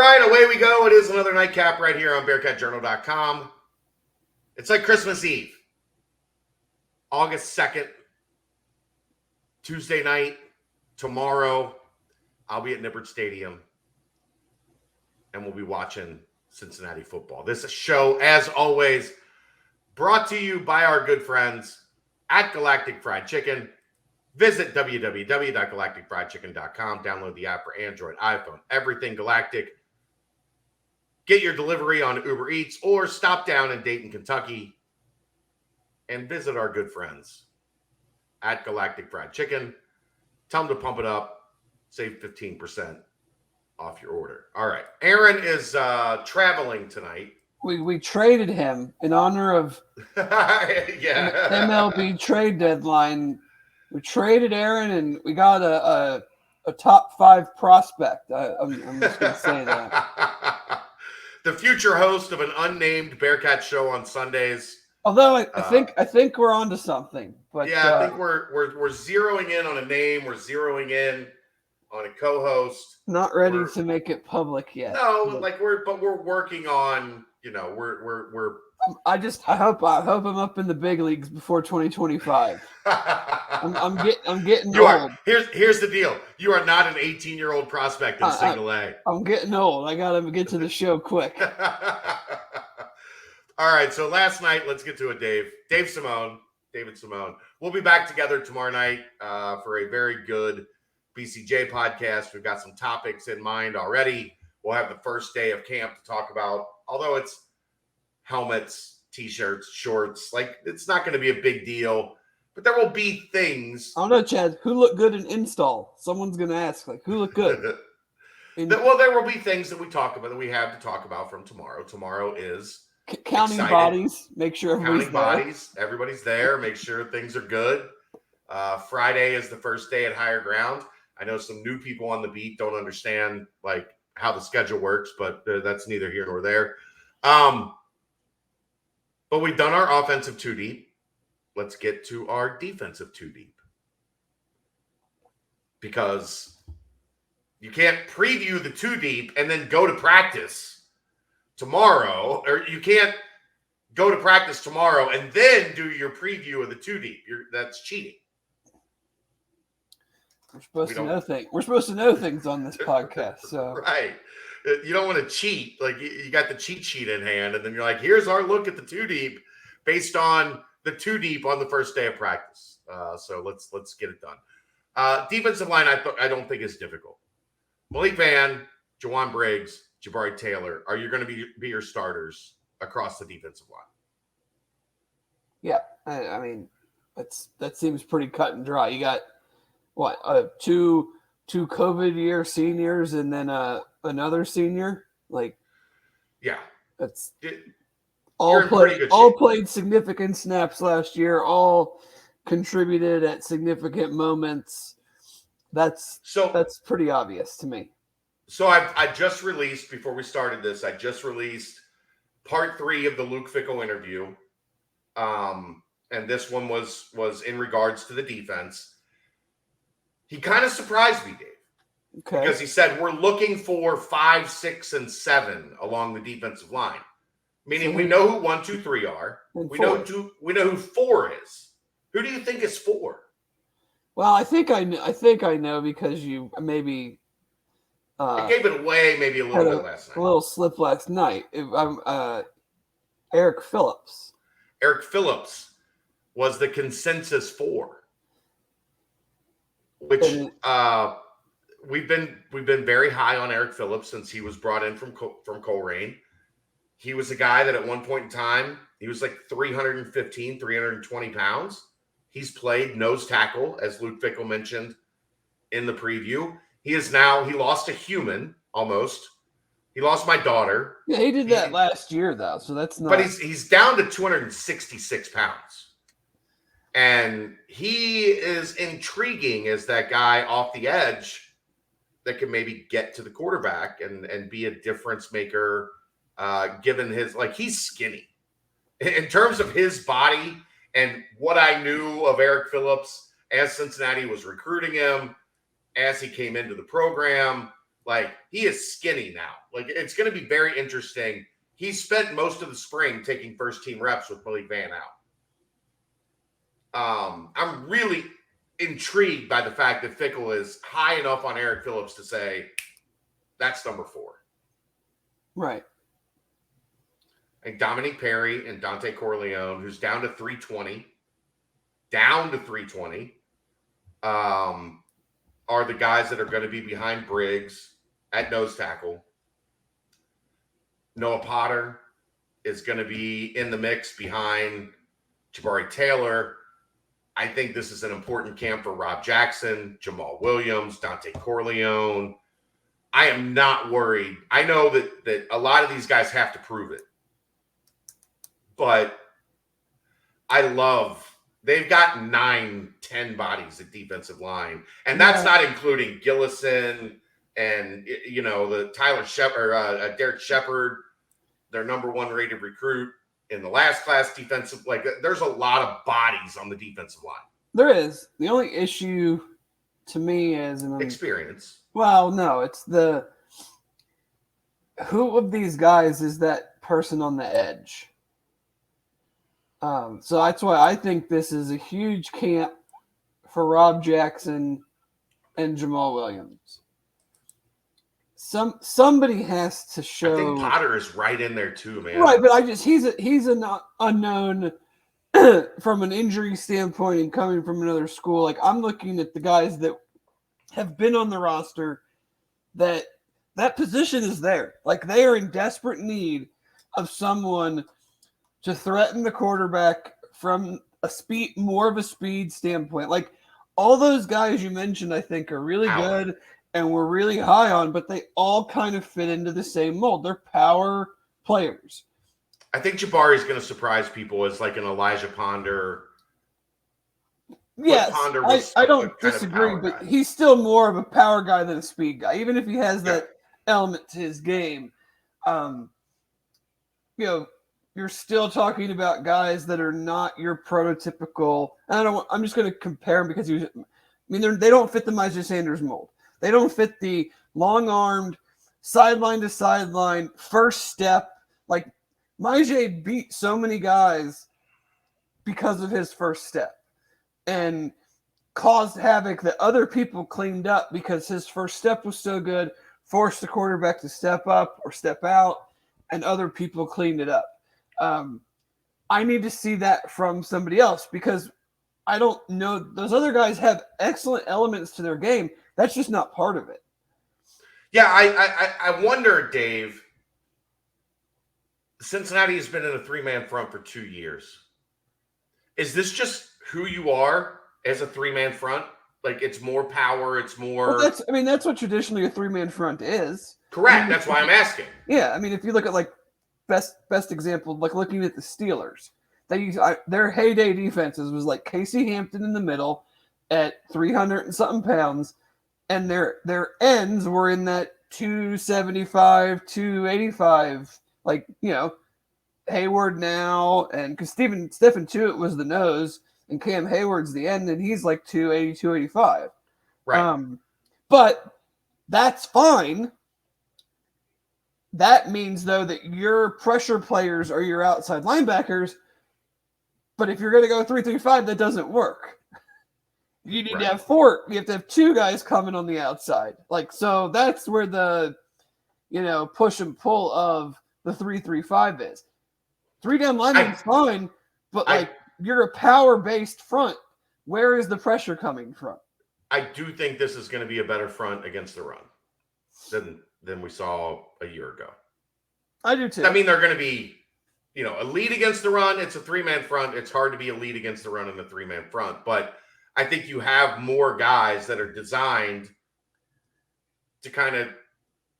right, away we go. It is another nightcap right here on BearcatJournal.com. It's like Christmas Eve. August 2nd, Tuesday night. Tomorrow, I'll be at Nippert Stadium, and we'll be watching Cincinnati football. This show, as always, brought to you by our good friends at Galactic Fried Chicken. Visit www.galacticfriedchicken.com. Download the app for Android, iPhone, everything Galactic. Get your delivery on Uber Eats or stop down in Dayton, Kentucky and visit our good friends at Galactic Fried Chicken. Tell them to pump it up. Save 15% off your order. All right. Aaron is traveling tonight. We traded him in honor of yeah. MLB trade deadline. We traded Aaron, and we got a top 5 prospect. I'm just going to say that. The future host of an unnamed Bearcat show on Sundays. Although I think we're onto something. But yeah, I think we're zeroing in on a name. We're zeroing in on a co-host. Not ready to make it public yet. No, we're working on. We're. I hope I'm up in the big leagues before 2025. I'm getting old. Here's the deal. You are not an 18-year-old prospect in single A. I'm getting old. I gotta get to the show quick. All right. So last night, let's get to it, David Simone. We'll be back together tomorrow night for a very good BCJ podcast. We've got some topics in mind already. We'll have the first day of camp to talk about, although it's helmets, t-shirts, shorts. It's not going to be a big deal, but there will be things. I don't know, Chad. Who looked good in install? Someone's going to ask, who looked good? Well, there will be things that we talk about that we have to talk about from tomorrow. Tomorrow is counting excited. Bodies. Make sure everybody's there. Make sure things are good. Friday is the first day at Higher Ground. I know some new people on the beat don't understand how the schedule works, but that's neither here nor there. But we've done our offensive 2 deep. Let's get to our defensive 2 deep. Because you can't preview the 2 deep and then go to practice tomorrow, or you can't go to practice tomorrow and then do your preview of the 2 deep. That's cheating. We're supposed to know things on this podcast. So right. You don't want to cheat. You got the cheat sheet in hand, and then you're like, here's our look at the 2 deep based on the 2 deep on the first day of practice. So let's get it done. Defensive line, I don't think is difficult. Malik Vann, Jowon Briggs, Jabari Taylor, are you going to be your starters across the defensive line? Yeah, I mean, that seems pretty cut and dry. You got two COVID year seniors and then another senior. Yeah, that's all played significant snaps last year. All contributed at significant moments. That's pretty obvious to me. So I just released, before we started this, part 3 of the Luke Fickell interview. And this one was in regards to the defense. He kind of surprised me, Dave. Okay. Because he said, we're looking for 5, 6, and 7 along the defensive line. Meaning we know who 1, 2, 3 are. We know who 4 is. Who do you think is 4? Well, I think I know because you maybe I gave it away maybe a little bit last night. A little slip last night. Eric Phillips. Eric Phillips was the consensus 4. Which we've been very high on Eric Phillips since he was brought in from Coleraine. He was a guy that at one point in time, he was 315, 320 pounds. He's played nose tackle, as Luke Fickell mentioned in the preview. He lost a human almost. He lost my daughter. Yeah, he did that last year though, so that's not. But he's down to 266 pounds. And he is intriguing as that guy off the edge that can maybe get to the quarterback and be a difference maker, given his, he's skinny. In terms of his body and what I knew of Eric Phillips as Cincinnati was recruiting him, as he came into the program, Like, he is skinny now. Like, it's going to be very interesting. He spent most of the spring taking first-team reps with Malik Vann out. I'm really intrigued by the fact that Fickle is high enough on Eric Phillips to say, that's number 4. Right. And Dominique Perry and Dontay Corleone, who's down to 320, are the guys that are going to be behind Briggs at nose tackle. Noah Potter is going to be in the mix behind Jabari Taylor. I think this is an important camp for Rob Jackson, Jamal Williams, Dontay Corleone. I am not worried. I know that a lot of these guys have to prove it. But they've got 9-10 bodies at defensive line. And that's not including Gillison and, the Tyler Shepard, Derek Shepard, their number 1 rated recruit in the last class defensive. Like, there's a lot of bodies on the defensive line. There is. The only issue to me is experience. Well, no, it's who of these guys is that person on the edge? So that's why I think this is a huge camp for Rob Jackson and Jamal Williams. Somebody has to show. I think Potter is right in there too, man. Right, but he's an unknown from an injury standpoint and coming from another school. Like, I'm looking at the guys that have been on the roster that position is there. Like, they are in desperate need of someone to threaten the quarterback from more of a speed standpoint. Like, all those guys you mentioned, I think, are really good and we're really high on, but they all kind of fit into the same mold. They're power players. I think Jabari is going to surprise people as like an Elijah Ponder. Yes, I don't disagree, but he's still more of a power guy than a speed guy, even if he has that element to his game. You're still talking about guys that are not your prototypical. I'm just going to compare him because they don't fit the Myjai Sanders mold. They don't fit the long-armed, sideline to sideline, first step. Like, Myjai beat so many guys because of his first step and caused havoc that other people cleaned up because his first step was so good, forced the quarterback to step up or step out, and other people cleaned it up. I need to see that from somebody else because I don't know. Those other guys have excellent elements to their game. That's just not part of it. Yeah, I wonder, Dave, Cincinnati has been in a 3-man front for 2 years. Is this just who you are as a 3-man front? Like, it's more power, it's more... Well, that's what traditionally a 3-man front is. Correct, that's why I'm asking. Yeah, if you look at, like, best example, like looking at the Steelers, their heyday defenses was like Casey Hampton in the middle at 300 and something pounds, and their ends were in that 275, 285, like, Hayward now, and because Stephen Tuitt was the nose, and Cam Hayward's the end, and he's like 280, 285. Right. But that's fine. That means, though, that your pressure players are your outside linebackers. But if you're going to go 3-3-5, that doesn't work. You need to have 4. You have to have 2 guys coming on the outside. Like, so that's where the, push and pull of the 3-3-5 is. 3 down linemen is fine, but you're a power-based front. Where is the pressure coming from? I do think this is going to be a better front against the run than we saw a year ago. I do too. I mean, they're going to be, elite against the run. It's a 3-man front. It's hard to be elite against the run in the 3-man front. But I think you have more guys that are designed to kind of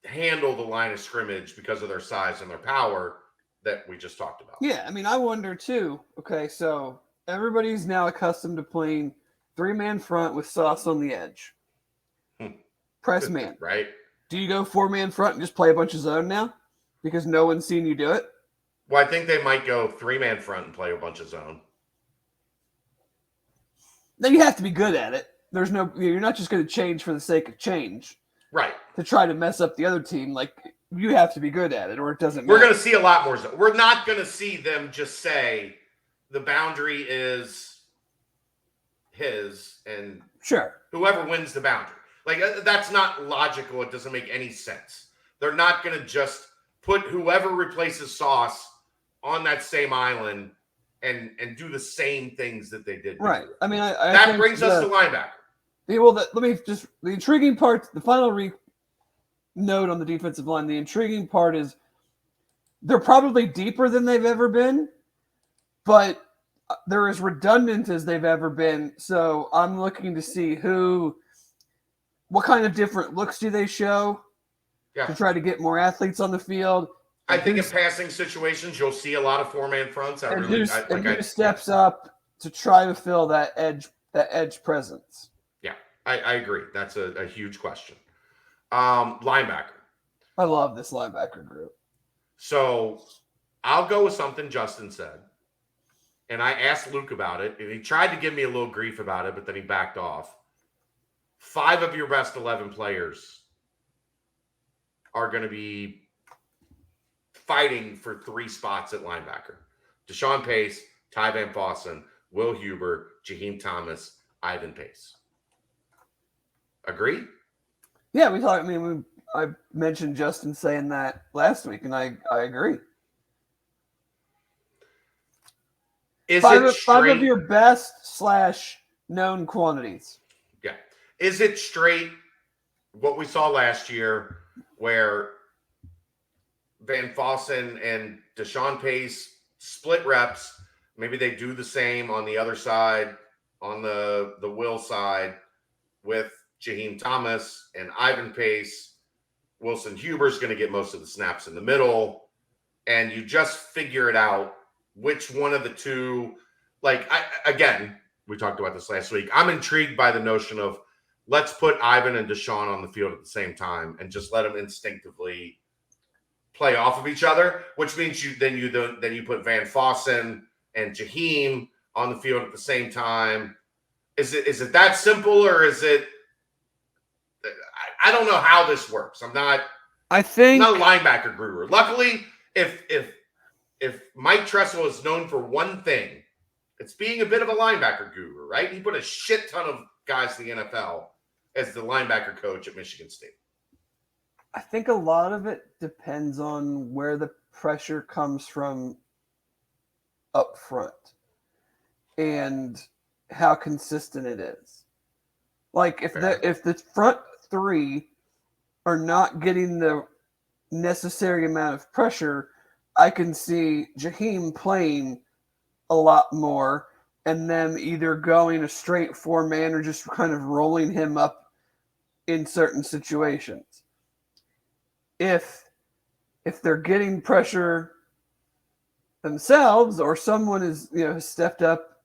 handle the line of scrimmage because of their size and their power that we just talked about. Yeah, I wonder too. Okay, so everybody's now accustomed to playing 3-man front with Sauce on the edge. Press man. Right. Do you go 4-man front and just play a bunch of zone now? Because no one's seen you do it? Well, I think they might go 3-man front and play a bunch of zone. Then you have to be good at it. You're not just going to change for the sake of change. Right. to try to mess up the other team. Like, you have to be good at it, or it doesn't We're matter. going to see a lot more. We're not going to see them just say the boundary is his and Sure. whoever wins the boundary. Like, that's not logical. It doesn't make any sense. They're not going to just put whoever replaces Sauce on that same island and do the same things that they did before. Right. I mean, I that think brings us to linebacker. Let me just, the intriguing part, the final note on the defensive line, the intriguing part is they're probably deeper than they've ever been, but they're as redundant as they've ever been. So I'm looking to see what kind of different looks do they show to try to get more athletes on the field. I think in passing situations, you'll see a lot of four-man fronts. Who steps up to try to fill that edge presence? Yeah, I agree. That's a huge question. Linebacker. I love this linebacker group. So I'll go with something Justin said. And I asked Luke about it, and he tried to give me a little grief about it, but then he backed off. 5 of your best 11 players are going to be fighting for 3 spots at linebacker. Deshawn Pace, Ty Van Fossen, Will Huber, Jaheim Thomas, Ivan Pace. Agree? Yeah, I mentioned Justin saying that last week, and I agree. Five of your best / known quantities. Yeah. Is it straight what we saw last year where Van Fossen and Deshawn Pace split reps? Maybe they do the same on the other side, on the Will side, with Jaheim Thomas and Ivan Pace. Wilson Huber's going to get most of the snaps in the middle. And you just figure it out which one of the two. Like, again, we talked about this last week. I'm intrigued by the notion of let's put Ivan and Deshawn on the field at the same time and just let them instinctively play off of each other, which means you put Van Fossen and Jaheim on the field at the same time. Is it that simple, or is it? I don't know how this works. I'm not a linebacker guru. Luckily, if Mike Tressel is known for one thing, it's being a bit of a linebacker guru, right? He put a shit ton of guys in the NFL as the linebacker coach at Michigan State. I think a lot of it depends on where the pressure comes from up front and how consistent it is. Like if the front 3 are not getting the necessary amount of pressure, I can see Jaheim playing a lot more and them either going a straight 4-man or just kind of rolling him up in certain situations. If they're getting pressure themselves, or someone has stepped up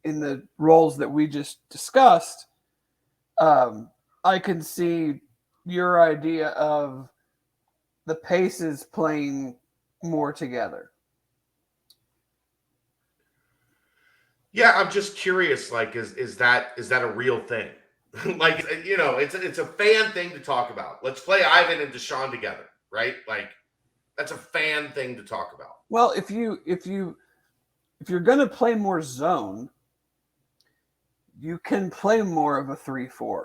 in the roles that we just discussed, I can see your idea of the paces playing more together. Yeah, I'm just curious. Like, is that a real thing? Like, it's a fan thing to talk about. Let's play Ivan and Deshawn together, right? Like, that's a fan thing to talk about. Well, if you're going to play more zone, you can play more of a 3-4.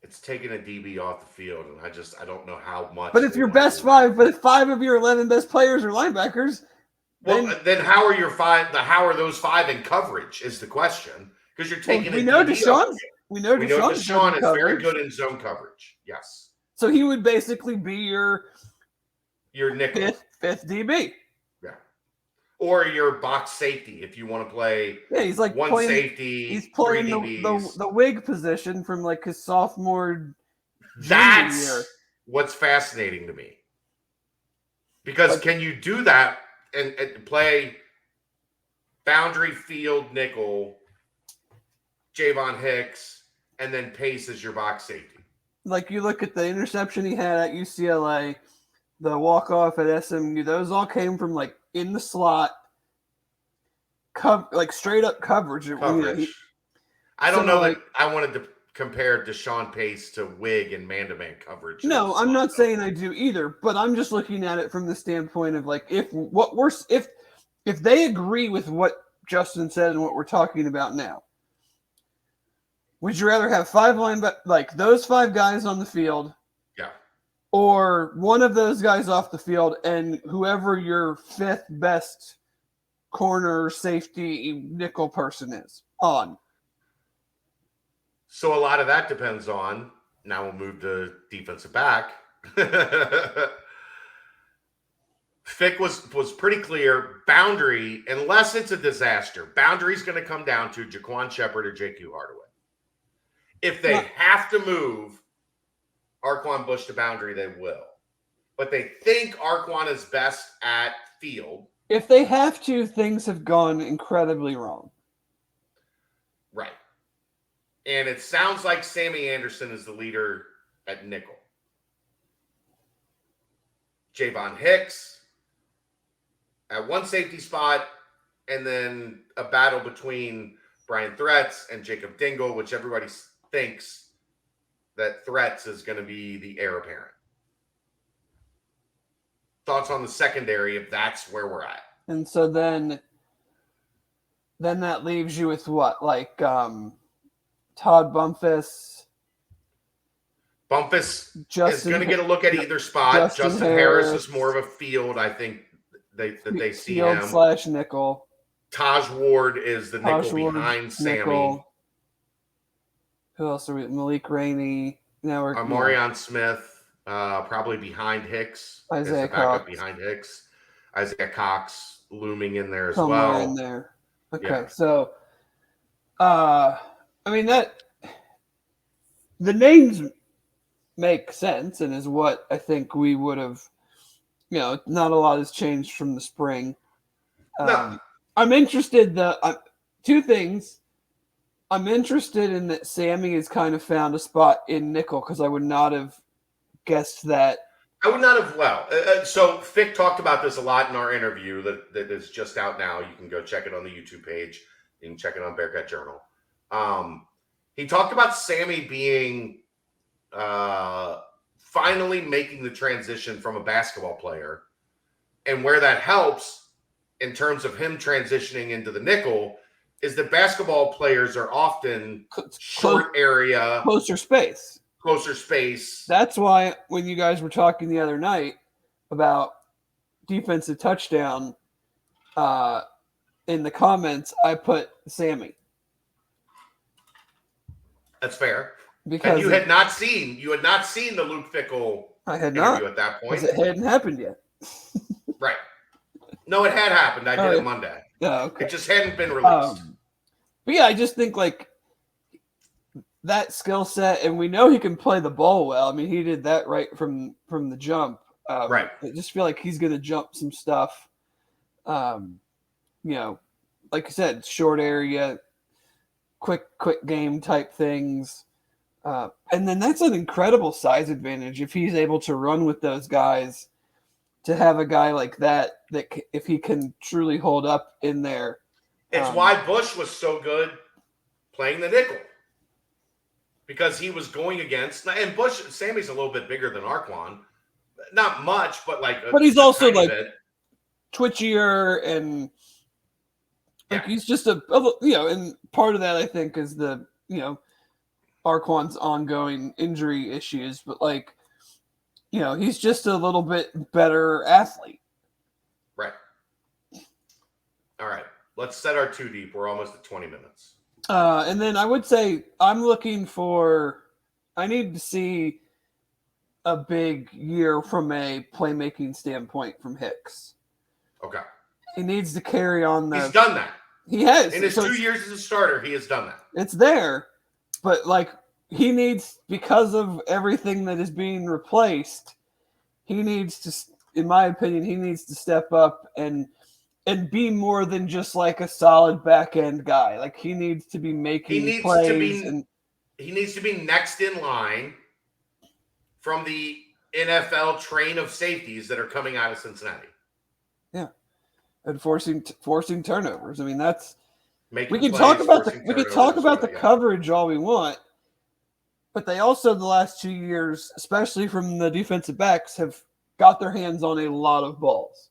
It's taking a DB off the field, and I don't know how much. But if your best 5, but if 5 of your 11 best players are linebackers, then how are your 5? How are those 5 in coverage? Is the question, because you're taking. We know Deshawn is very good in zone coverage. Yes. So he would basically be your nickel fifth DB. Yeah. Or your box safety if you want to play. Yeah, he's like one safety. He's playing the wig position from like his sophomore. That's year. What's fascinating to me. Because can you do that and play boundary field nickel, Jowon Hicks, and then Pace as your box safety? Like you look at the interception he had at UCLA, the walk-off at SMU, those all came from like in the slot, like straight up coverage. I don't know that I wanted compare Deshawn Pace to Wig and man-to-man coverage. No, I'm not saying I do either, but I'm just looking at it from the standpoint of like if they agree with what Justin said and what we're talking about now, would you rather have those 5 guys on the field? Yeah. Or one of those guys off the field and whoever your 5th best corner, safety, nickel person is on? So a lot of that depends on, now we'll move to defensive back. Fick was pretty clear. Boundary, unless it's a disaster, boundary's going to come down to Jaquan Shepard or JQ Hardaway. If they have to move Arquan Bush to boundary, they will. But they think Arquan is best at field. If they have to, things have gone incredibly wrong. Right. And it sounds like Sammy Anderson is the leader at nickel. Javon Hicks at one safety spot, and then a battle between Brian Threats and Jacob Dingle, which everybody thinks that Threats is going to be the heir apparent. Thoughts on the secondary if that's where we're at? And so then that leaves you with what? Like Todd Bumpus. Bumpus is going to get a look at either spot. Justin Harris is more of a field. I think they see him. Field / nickel. Taj Ward is the nickel behind Sammy. Nickel. Who else are we? Malik Rainey. Now we're Amarion Smith, probably behind Hicks. Isaiah Cox behind Hicks. Isaiah Cox looming in there as somewhere well. in there. Okay, yeah. So, I mean that the names make sense and is what I think we would have. Not a lot has changed from the spring. No. I'm interested. Two things. I'm interested in that Sammy has kind of found a spot in nickel because I would not have guessed that. I would not have. Well, so Fick talked about this a lot in our interview that is just out now. You can go check it on the YouTube page. You can check it on Bearcat Journal. He talked about Sammy being finally making the transition from a basketball player, and where that helps in terms of him transitioning into the nickel is that basketball players are often short area, closer space. That's why when you guys were talking the other night about defensive touchdown in the comments, I put Sammy. That's fair. Because and you had not seen the Luke Fickell interview at that point. Because it hadn't happened yet. Right. No, it had happened. I did it Monday. Oh, okay. It just hadn't been released. But yeah, I just think like that skill set, and we know he can play the ball well. I mean, he did that right from the jump. Right. I just feel like he's going to jump some stuff. Like I said, short area, quick game type things. And then that's an incredible size advantage if he's able to run with those guys. To have a guy like that if he can truly hold up in there. It's why Bush was so good playing the nickel. Because he was going against, and Sammy's a little bit bigger than Arquan. Not much, but but he's also like twitchier and he's just and part of that I think is the, Arquan's ongoing injury issues, but he's just a little bit better athlete. Right. All right. Let's set our 2 deep. We're almost at 20 minutes. And then I would say I need to see a big year from a playmaking standpoint from Hicks. Okay. He needs to carry on He's done that. He has. In his 2 years as a starter, he has done that. It's there. But he needs, because of everything that is being replaced, he needs to, in my opinion, he needs to step up and be more than just like a solid back end guy. He needs to be making plays. He needs to be next in line from the NFL train of safeties that are coming out of Cincinnati. Yeah, and forcing turnovers. I mean, that's we can talk about the coverage all we want. But they also, the last 2 years, especially from the defensive backs, have got their hands on a lot of balls.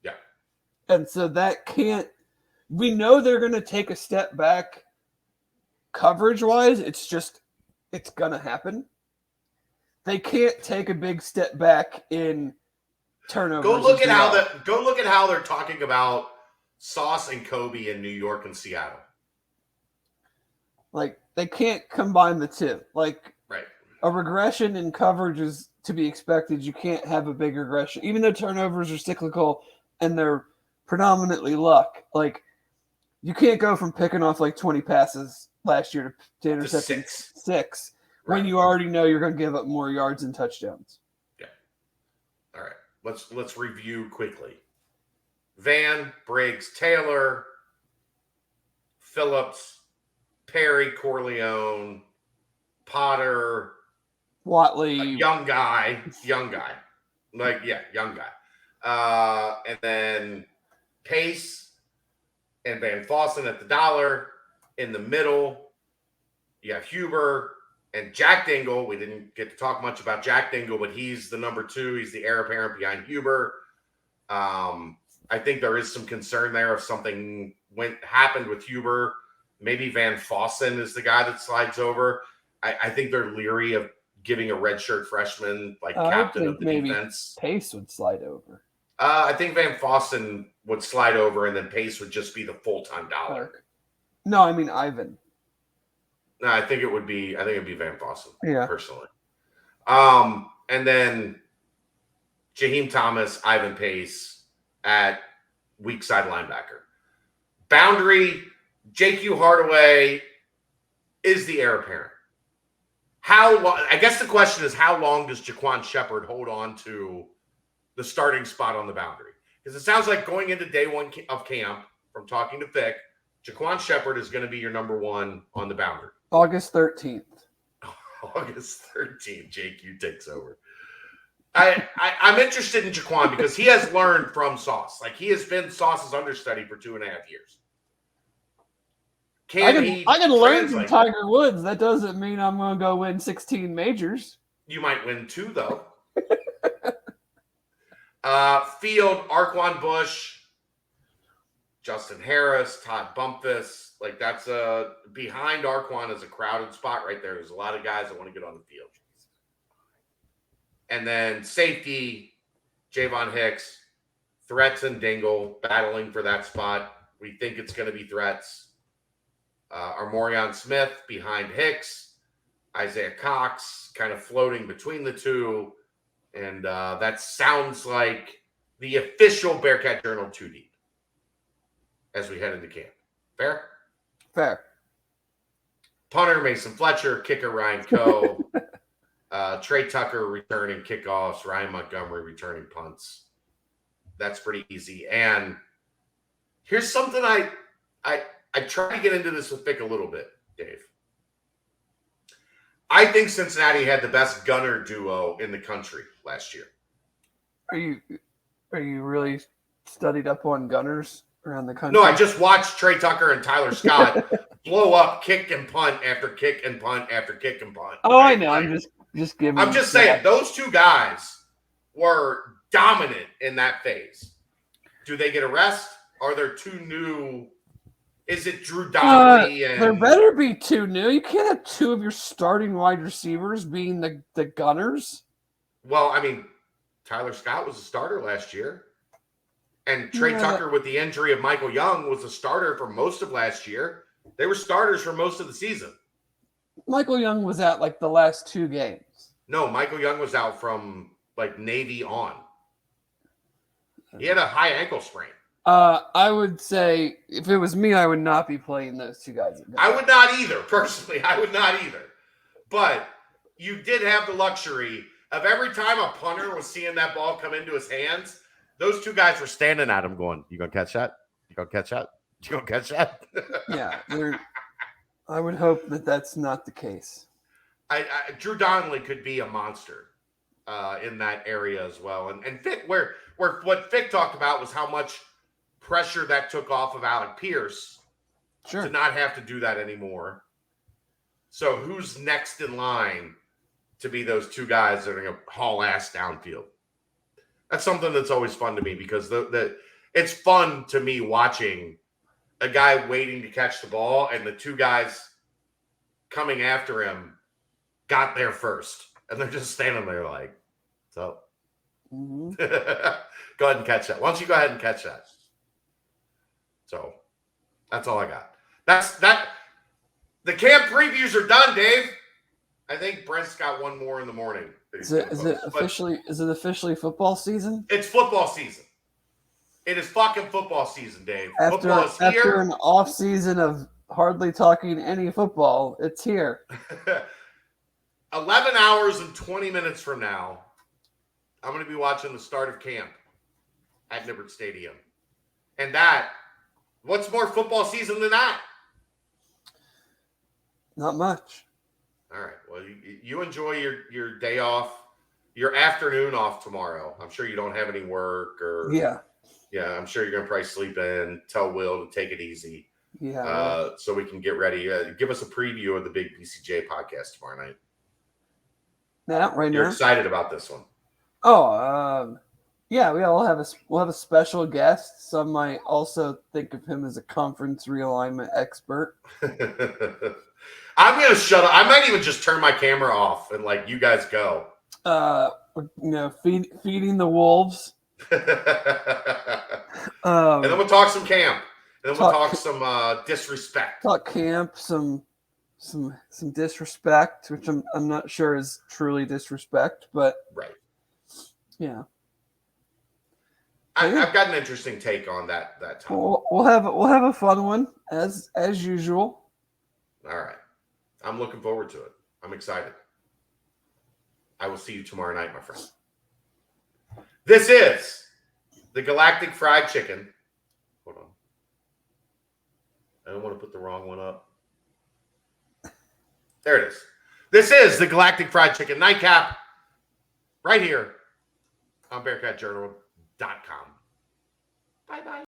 Yeah. And so that can't – we know they're going to take a step back coverage-wise. It's just – it's going to happen. They can't take a big step back in turnovers. Go look at how they're talking about Sauce and Kobe in New York and Seattle. Like, they can't combine the two. Like, right. A regression in coverage is to be expected. You can't have a big regression. Even though turnovers are cyclical and they're predominantly luck, like, you can't go from picking off like 20 passes last year to intercepting six right. when you already know you're going to give up more yards and touchdowns. Yeah. All right. Let's review quickly. Vann, Briggs, Taylor, Phillips, Perry, Corleone, Potter, Watley, young guy. Like, yeah, young guy. And then Pace and Van Fossen at the dollar. In the middle, you have Huber and Jack Dingle. We didn't get to talk much about Jack Dingle, but he's the number 2. He's the heir apparent behind Huber. I think there is some concern there if something happened with Huber. Maybe Van Fossen is the guy that slides over. I think they're leery of giving a redshirt freshman like captain of the defense. Pace would slide over. I think Van Fossen would slide over, and then Pace would just be the full-time dollar. No, I mean Ivan. No, I think it'd be Van Fossen. Yeah, personally. And then Jaheim Thomas, Ivan Pace at weak side linebacker. Boundary, JQ Hardaway is the heir apparent. How long? I guess the question is, how long does Jaquan Shepard hold on to the starting spot on the boundary? Because it sounds like going into day one of camp, from talking to Vic, Jaquan Shepard is going to be your number 1 on the boundary. August 13th. August 13th, JQ takes over. I'm interested in Jaquan because he has learned from Sauce. Like, he has been Sauce's understudy for 2.5 years. I can learn from Tiger Woods. That doesn't mean I'm going to go win 16 majors. You might win 2, though. Field, Arquan Bush, Justin Harris, Todd Bumpus. Like, that's behind Arquan is a crowded spot right there. There's a lot of guys that want to get on the field. And then safety, Javon Hicks, Threats and Dingle battling for that spot. We think it's going to be Threats. Armorion Smith behind Hicks, Isaiah Cox kind of floating between the two. And that sounds like the official Bearcat Journal 2 deep as we head into camp. Fair? Fair. Punter, Mason Fletcher. Kicker, Ryan Coe. Trey Tucker returning kickoffs. Ryan Montgomery returning punts. That's pretty easy. And here's something I try to get into this with Vic a little bit, Dave. I think Cincinnati had the best gunner duo in the country last year. Are you really studied up on gunners around the country? No, I just watched Trey Tucker and Tyler Scott blow up kick and punt after kick and punt after kick and punt. Oh, right? I know. I'm just giving. I'm just saying those two guys were dominant in that phase. Do they get a rest? Are there 2 new? Is it Drew Donnelly? There better be 2 new. You can't have 2 of your starting wide receivers being the gunners. Well, I mean, Tyler Scott was a starter last year. And Trey Tucker, with the injury of Michael Young, was a starter for most of last year. They were starters for most of the season. Michael Young was out like the last 2 games. No, Michael Young was out from like Navy on. He had a high ankle sprain. I would say if it was me, I would not be playing those 2 guys. I would not either, personally. I would not either. But you did have the luxury of every time a punter was seeing that ball come into his hands, those 2 guys were standing at him going, "You gonna catch that? You gonna catch that? You gonna catch that?" Yeah, I would hope that that's not the case. Drew Donnelly could be a monster in that area as well. And Vic, where what Vic talked about was how much pressure that took off of Alec Pierce to not have to do that anymore. So who's next in line to be those two guys that are going to haul ass downfield? That's something that's always fun to me because it's fun to me watching a guy waiting to catch the ball and the two guys coming after him got there first. And they're just standing there like, so go ahead and catch that. Why don't you go ahead and catch that? So that's all I got. That. The camp previews are done, Dave. I think Brent's got one more in the morning. Is it officially football season? It's football season. It is fucking football season, Dave. Football is after here. An off season of hardly talking any football, it's here. 11 hours and 20 minutes from now, I'm going to be watching the start of camp at Nibbert Stadium. And what's more football season than that? Not much. All right. Well, you enjoy your day off, your afternoon off tomorrow. I'm sure you don't have any work or Yeah. Yeah, I'm sure you're going to probably sleep in. Tell Will to take it easy. Yeah. So we can get ready. Give us a preview of the big BCJ podcast tomorrow night. You're excited about this one. Oh, yeah. We'll have a special guest. Some might also think of him as a conference realignment expert. I'm going to shut up. I might even just turn my camera off and let you guys go. Feeding the wolves. And then we'll talk some camp. And then we'll talk some disrespect. Talk camp, some disrespect, which I'm not sure is truly disrespect, but right. Yeah. I've got an interesting take on that topic. We'll have a fun one as usual. All right. I'm looking forward to it. I'm excited. I will see you tomorrow night, my friend. This is the Galactic Fried Chicken. Hold on. I don't want to put the wrong one up. There it is. This is the Galactic Fried Chicken Nightcap right here on BearcatJournal.com. Bye-bye.